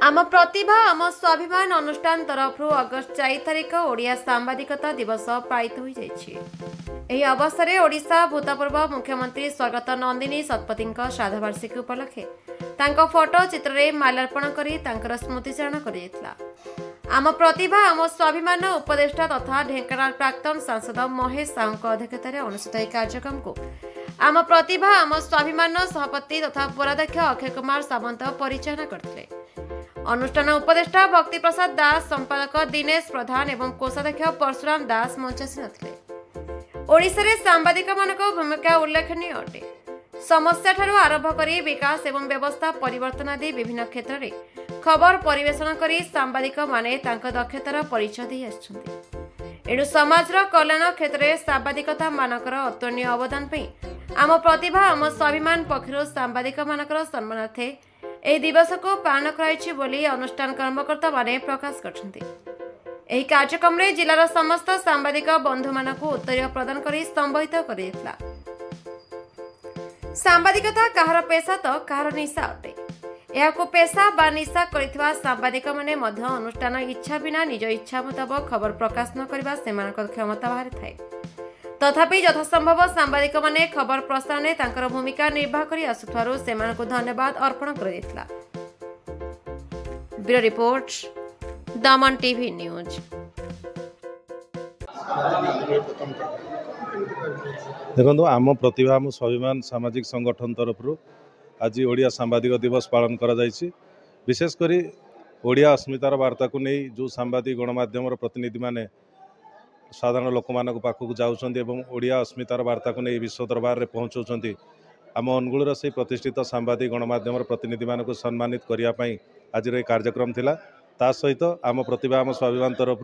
आम प्रतिभा आम स्वाभिमान अनुष्ठान तरफ अगस्ट 4 तारिख ओडिया सांबादिकता दिवस पालित हो यह अवसर में ओडिशा भूतपूर्व मुख्यमंत्री स्वर्गत नंदिनी शतपथी श्राद्धवार्षिकी उपलक्षे फोटो चित्र में माल्यार्पण कर स्मृतिचारण कर आम प्रतिभा आम स्वाभिमान उपदेष्टा तथा ढेंकानाल प्राक्तन सांसद महेश साहू अध्यक्षतार अनुष्ठित कार्यक्रम को आम प्रतिभा आम स्वाभिमान सभापति तथा पौराध्यक्ष अक्षय कुमार सामंत परिचालना करते। अनुष्ठान उपदेष्टा भक्ति प्रसाद दास, संपादक दिनेश प्रधान एवं कोषाध्यक्ष परशुराम दास मंचासी नथिले। ओडिशा रे सांबादिक मानक भूमिका उल्लेखनीय अटे। समस्या ठारू आरंभ करी विकास एवं व्यवस्था परिवर्तन आदि विभिन्न क्षेत्र में खबर परिवेषण करी सांबादिक माने तांको दक्षतार परिचय दी आछुंती। एणु समाजर कल्याण क्षेत्र में सांबादिकता मानकर अतुलनीय अवदान पे आम प्रतिभा आम स्वाभिमान पक्षर सांबादिक मानकर सम्मानार्थे ଏହି ଦିବସକୁ ପାଳନ କରାଯାଇଛି ବୋଲି ଅନୁଷ୍ଠାନ କର୍ମକର୍ତ୍ତାମାନେ ପ୍ରକାଶ କରିଛନ୍ତି। ଏହି କାର୍ଯ୍ୟକ୍ରମରେ ଜିଲ୍ଲାର ସମସ୍ତ ସାମ୍ବାଦିକ ବନ୍ଧୁମାନଙ୍କୁ ଉତ୍ତରୀୟ ପ୍ରଦାନ କରି ସମ୍ବୋଧିତ କରାଯାଇଥିଲା। ସାମ୍ବାଦିକତା କାହାର ପେଶା ତ କାହାର ନିଶା ଅଟେ। ଏହାକୁ ପେଶା ବା ନିଶା କରିଥିବା ସାମ୍ବାଦିକମାନେ ମଧ୍ୟ ଅନୁଷ୍ଠାନ ଇଚ୍ଛା ବିନା ନିଜ ଇଚ୍ଛା ମୁତାବକ ଖବର ପ୍ରକାଶ ନ କରିବା ସେମାନଙ୍କ କ୍ଷମତା ବାହାରେ ଥାଏ। तथापि यथासंभव सांबादिक माने खबर प्रसारण में तांकर भूमिका निर्वाह करी आसुथारु सेमानकु धन्यवाद अर्पण करैतला। ब्यूरो रिपोर्ट दमन टीवी न्यूज। देखो आम प्रतिभा आम स्वाभिमान सामाजिक संगठन तरफ आज ओडिया सांबादिक दिवस पालन करा जायछि। विशेषकर ओडिया अस्मितार वार्ता को नहीं जो सांबादिक गणमाध्यम प्रतिनिधि माने साधारण लोक मान पाखक जाऊँच ओडिया अस्मितार वार्ता को नहीं विश्व दरबार में पहुँचाऊँच। आम अनुगुलर से प्रतिष्ठित सांबादिक गणमाध्यम प्रतिनिधि मानक सम्मानित करने आज कार्यक्रम थिला। ता सहित आम प्रतिभा आम स्वाभिमान तरफ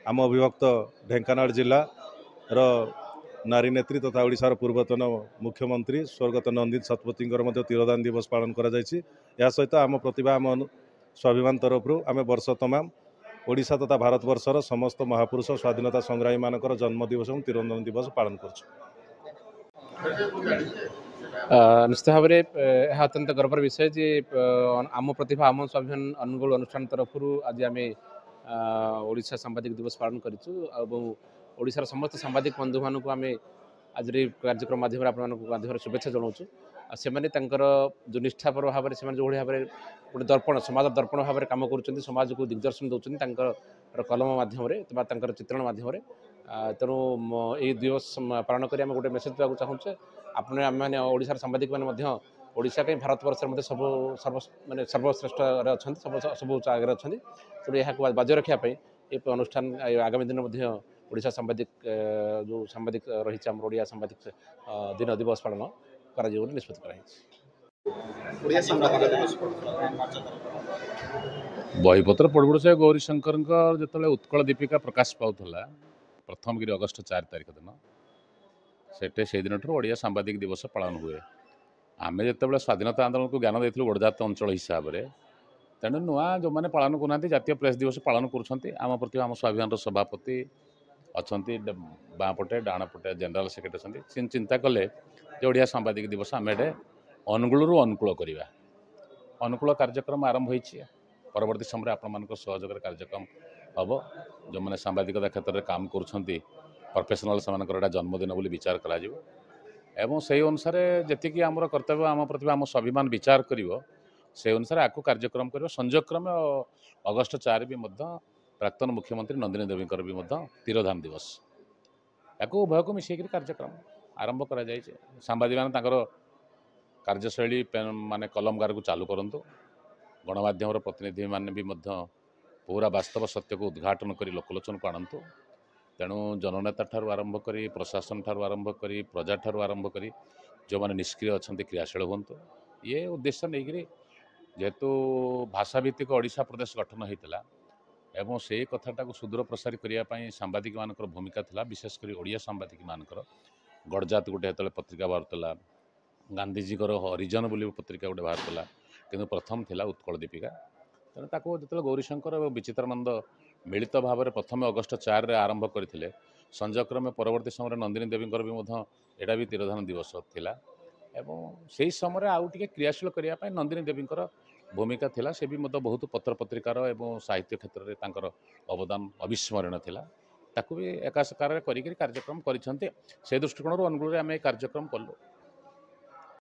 आम अविभक्त ढेंकानाल जिला नारी नेत्री तथा ओडिशार पूर्वतन मुख्यमंत्री स्वर्गत नंदिनी शतपथी तिरोधान दिवस पालन करा जायछि। या सहित आम प्रतिभा आम स्वाभिमान तरफ आम वर्ष तमाम ओडिशा तथा भारत वर्षर समस्त महापुरुष स्वाधीनता संग्रामी मानकर जन्म दिवस और तिरोधान दिवस पालन कर निश्चित भाव में यह अत्यंत गर्वर विषय जे आम प्रतिभा आम स्वाभिमान अनुगुल अनुष्ठान तरफ आज आम ओडिशा सांबादिक दिवस पालन करूशार समस्त सांबादिक बंधु मानक आम आज कार्यक्रम माध्यम शुभेच्छा जनाऊँ। से जो निष्ठापर भाव में जो भाव में गोटे दर्पण समाज दर्पण भाव में कम कर समाज को दिग्दर्शन दौरान कलम मध्यम चित्रण मध्यम तेणु ये दिवस पालन कर गोटे मेसेज देवाक चाहूँचे आपने आम मैंने ओडिशार सांबादिक मैंने ओडिशा कहीं भारत वर्ष सब मानने सर्वश्रेष्ठ अच्छा सब आगे अच्छा तेणु यहाँ बाजी रखापी ये अनुष्ठान आगामी दिन ओडिशा सांबादिक जो सांबादिक रही ओडिया सांबादिक दिन दिवस पालन कर निष्पत्ति बहीपत्र पड़ू से गौरीशंकर जो उत्कल दीपिका प्रकाश पाला प्रथम गिरी अगस्ट 4 तारिख दिन से दिन ओडिया सांबादिक दिवस पालन हुए। आम जो स्वाधीनता आंदोलन को ज्ञान देते गड़जात अंचल हिसाब से तेणु नुआ जो मैंने पालन करना जातीय प्रेस दिवस पालन करम प्रति आम स्वाभिमान सभापति अच्छा बाँपटे डाणपटे जनरल सेक्रेटरी अच्छा चिंता कले ओडिया सांबादिक दिवस आम एडे अनुकूल अनुकूल करवा अनुकूल कार्यक्रम आरंभ हो परवर्ती समय आपण सहयोग कार्यक्रम हम जो मैंने सांबादिकता क्षेत्र में काम करप्रोफेशनल से जन्मदिन बोली विचार करा एवं से अनुसार जी आम कर्तव्य आम प्रतिभा आम स्वाभिमान विचार कर से अनुसार आपको कार्यक्रम कर संयोगक्रम अगस्ट 4 भी प्राक्तन मुख्यमंत्री नंदिनी देवी भी तिरोधान दिवस या उभय को मिसेक कार्यक्रम आरंभ करा सांबादिक मैंने कार्यशैली माने कलमगार को चालू करूँ गणमाध्यम प्रतिनिधि माने भी पूरा वास्तव सत्य को उद्घाटन कर लोकलोचन को आणतु तेणु जननेता ठारू आरंभ करी प्रशासन ठारू आरंभ करी प्रजा ठारू आरंभ करी जो मैंने निष्क्रिय अच्छा क्रियाशील हूँ ये उद्देश्य नहीं जेहेतु भाषाभित्तिक ओडिशा प्रदेश गठन होता एवं से कथाटा को सुदूर प्रसारी करने सांबादिक मान भूमिका था विशेषकर ओडिया सांबादिक मानकर गड़जात गोटे जो पत्रिका बाहर गांधीजी हरिजन बोली पत्रिका गोटे बाहर किंतु प्रथम थिला उत्कल दीपिका तेणु ताको जो गौरीशंकर और विचित्रानंद मिलित भाव में प्रथम अगस्ट 4 आरंभ करते संजक्रमे परवर्ती समय नंदिनी देवी भी एटा भी तिरोधान दिवस थिला एवं से समय आउ टे क्रियाशील करने नंदिनी देवी भूमिका थिला से भी मत बहुत पत्र पत्रिकार एवं साहित्य क्षेत्र में तांकर अवदान अविस्मरणीय थिला ताकू भी एकाशकार करिक कार्यक्रम करिसेंते से दृष्टिकोण अनुकूल आम कार्यक्रम कलु।